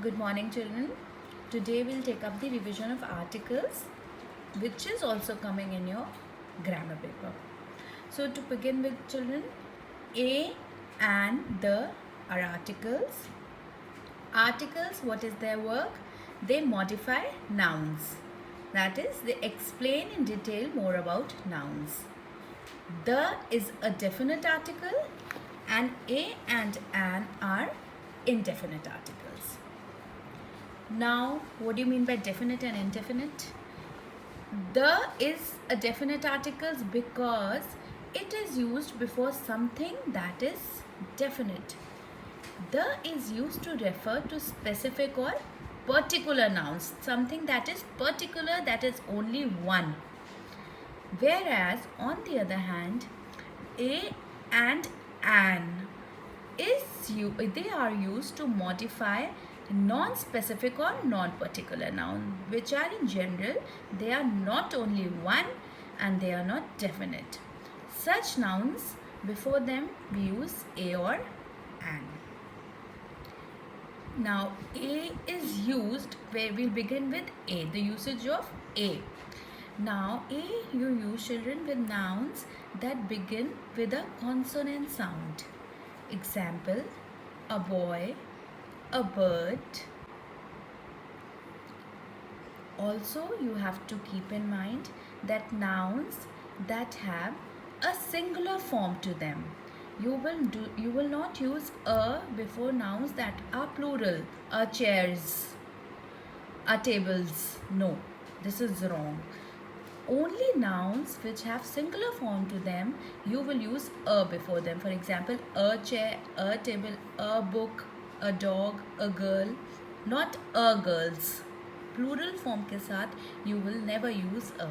Good morning, children. Today we'll take up the revision of articles, which is also coming in your grammar paper. So, to begin with, children, a and the are articles. Articles, what is their work? They modify nouns. That is, they explain in detail more about nouns. The is a definite article, and a and an are indefinite articles. Now, what do you mean by definite and indefinite? The is a definite article because it is used before something that is definite. The is used to refer to specific or particular nouns, something that is particular, that is only one. Whereas, on the other hand, a and an they are used to modify non-specific or non-particular noun, which are in general, they are not only one and they are not definite. Such nouns, before them we use a or an. Now, a is used where we'll begin with a, the usage of a. Now, a you use, children, with nouns that begin with a consonant sound. Example, a boy, a bird. Also, you have to keep in mind that nouns that have a singular form to them, you will not use a before nouns that are plural, a chairs, a tables. No, this is wrong. Only nouns which have singular form to them, you will use a before them. For example, a chair, a table, a book, a dog, a girl, not a girls. Plural form के साथ you will never use a.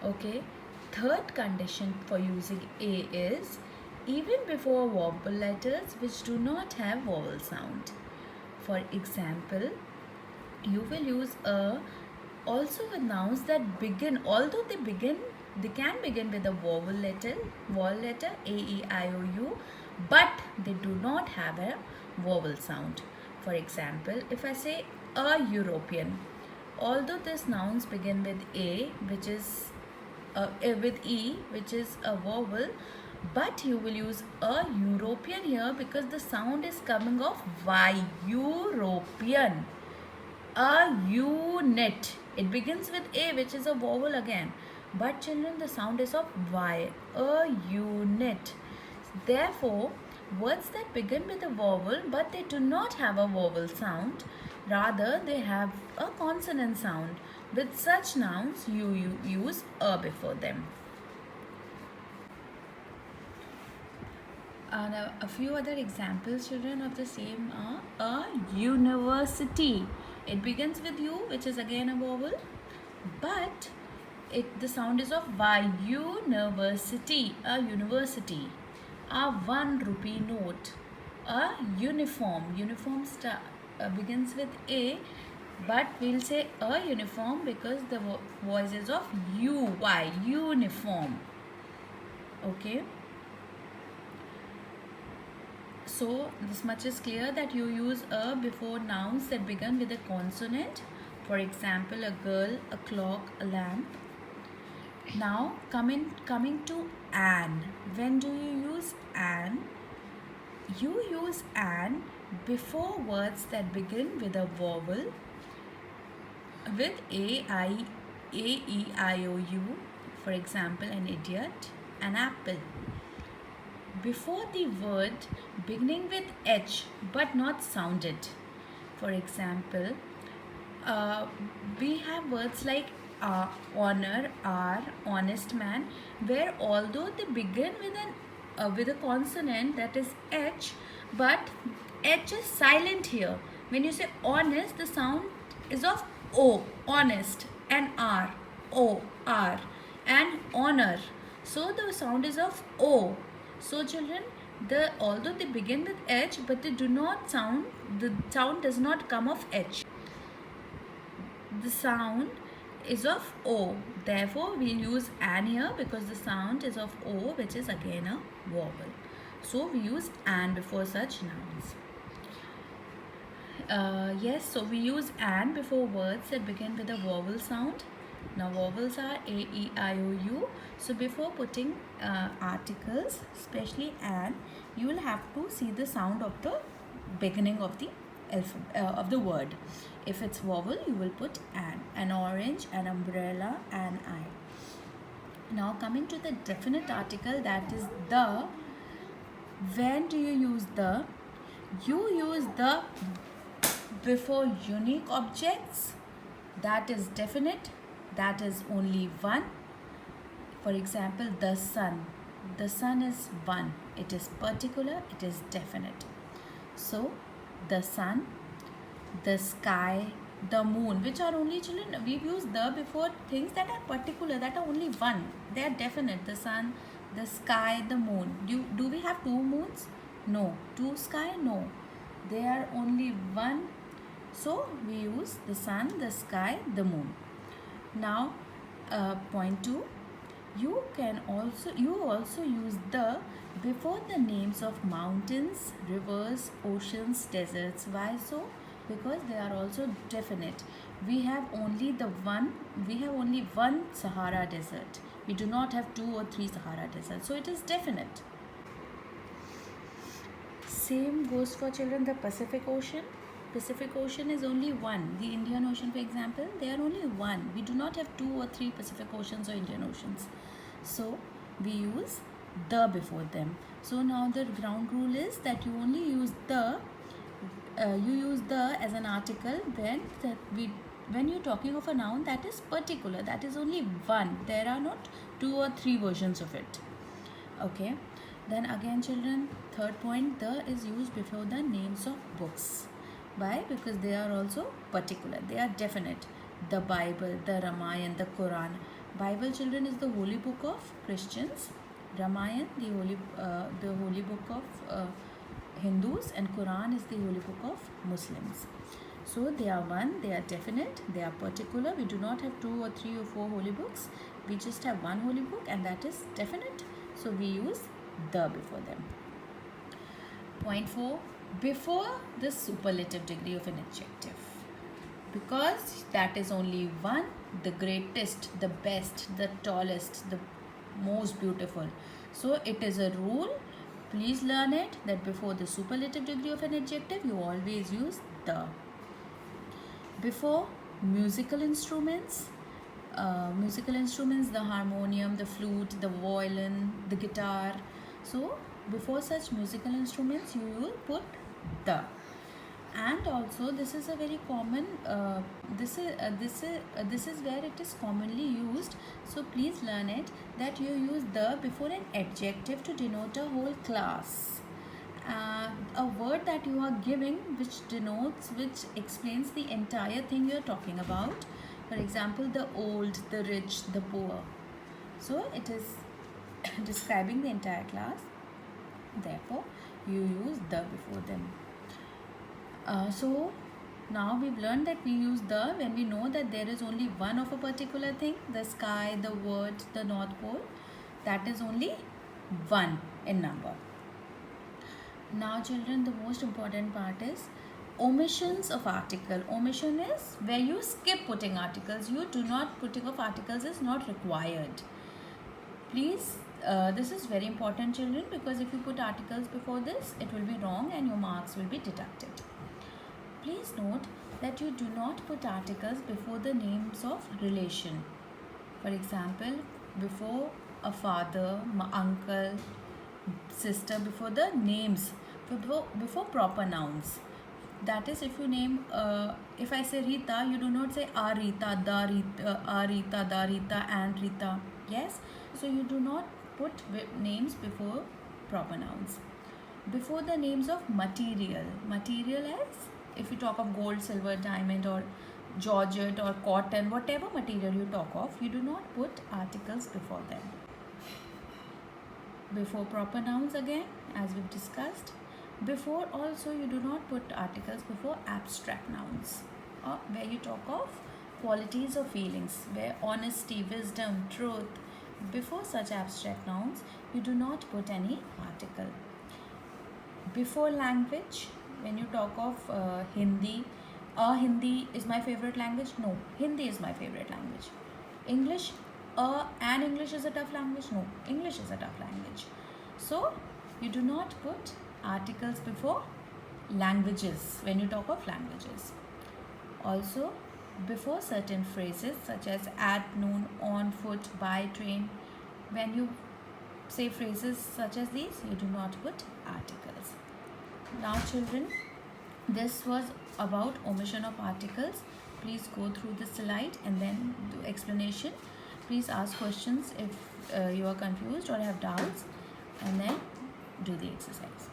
Okay. Third condition for using a is even before vowel letters which do not have vowel sound. For example, you will use a also with nouns that begin, although they can begin with a vowel letter a, e, I, o, u, but they do not have a vowel sound. For example, if I say a European, although these nouns begin with a, which is with e, which is a vowel, but you will use a European here because the sound is coming off y, European. A unit, it begins with a, which is a vowel again, but children, the sound is of y, a unit. Therefore, words that begin with a vowel but they do not have a vowel sound, rather they have a consonant sound, with such nouns you use a before them. And a few other examples, children, of the same are a university. It begins with U, which is again a vowel, but the sound is of Y, university, a university. A 1 rupee note. A uniform. Uniform begins with A, but we'll say a uniform because the voice is of U, Y, uniform. Okay. So, this much is clear that you use a before nouns that begin with a consonant. For example, a girl, a clock, a lamp. Now, coming to an. When do you use an? You use an before words that begin with a vowel with a, e, I, o, u. For example, an idiot, an apple. Before the word beginning with H but not sounded. For example, we have words like honor, are, honest man, where although they begin with a consonant that is H, but H is silent here. When you say honest, the sound is of O, honest, and R, O, R, and honor. So the sound is of O. So children, although they begin with H, but they do not sound, the sound does not come of H. The sound is of O. Therefore, we'll use an here because the sound is of O, which is again a vowel. So, we use an before such nouns. Yes, so we use and before words that begin with a vowel sound. Now vowels are A, E, I, O, U. So before putting articles, especially and, you will have to see the sound of the beginning of the of the word. If it's vowel, you will put an orange, an umbrella, an eye. Now coming to the definite article, that is the. When do you use the? You use the before unique objects, that is definite, that is only one. For example, the sun. The sun is one. It is particular, it is definite. So, the sun, the sky, the moon, which are only, children, we've used the before things that are particular, that are only one. They are definite. The sun, the sky, the moon. Do we have two moons? No. Two sky? No. They are only one. So we use the sun, the sky, the moon. Now, point 2. You also use the before the names of mountains, rivers, oceans, deserts. Why so? Because they are also definite. We have only one Sahara desert. We do not have 2 or 3 Sahara deserts. So it is definite. Same goes for, children, the Pacific Ocean. Pacific Ocean is only one. The Indian Ocean, for example, they are only one. We do not have 2 or 3 Pacific Oceans or Indian Oceans. So we use the before them. So now the ground rule is that you only use the. You use the as an article when you're talking of a noun that is particular, that is only one. There are not 2 or 3 versions of it. Okay. Then again, children, third point, the is used before the names of books. Why? Because they are also particular. They are definite. The Bible, the Ramayana, the Quran. Bible, children, is the holy book of Christians. Ramayana, the holy book of Hindus, and Quran is the holy book of Muslims. So they are one, they are definite, they are particular. We do not have 2 or 3 or 4 holy books. We just have one holy book, and that is definite. So we use the before them. Point 4. Before the superlative degree of an adjective. Because that is only one, the greatest, the best, the tallest, the most beautiful. So it is a rule. Please learn it, that before the superlative degree of an adjective, you always use the. Before musical instruments, the harmonium, the flute, the violin, the guitar. So before such musical instruments, you will put the. And also, this is a very common. This is where it is commonly used. So please learn it, that you use the before an adjective to denote a whole class. A word that you are giving which explains the entire thing you are talking about. For example, the old, the rich, the poor. So it is describing the entire class. Therefore, you use the before them. So now we've learned that we use the when we know that there is only one of a particular thing, the sky, the word, the North Pole. That is only one in number. Now, children, the most important part is omissions of article. Omission is where you skip putting articles. Putting of articles is not required. Please, this is very important, children, because if you put articles before this, it will be wrong and your marks will be deducted. Please note that you do not put articles before the names of relation. For example, before a father, uncle, sister, before the names, before proper nouns. That is, if you name, if I say Rita, you do not say a Rita, da Rita, and Rita. Yes? So you do not put names before proper nouns. Before the names of material. Material is, if you talk of gold, silver, diamond, or georgette or cotton, whatever material you talk of, you do not put articles before them. Before proper nouns again, as we've discussed. Before also, you do not put articles before abstract nouns, or where you talk of qualities or feelings, where honesty, wisdom, truth. Before such abstract nouns, you do not put any article. Before language, when you talk of Hindi, Hindi is my favorite language. No, Hindi is my favorite language. English, and English is a tough language. No, English is a tough language. So you do not put articles before languages when you talk of languages. Also, before certain phrases such as at noon, on foot, by train, when you say phrases such as these, you do not put articles. Now, children, this was about omission of articles. Please go through the slide and then do explanation. Please ask questions if you are confused or have doubts, and then do the exercise.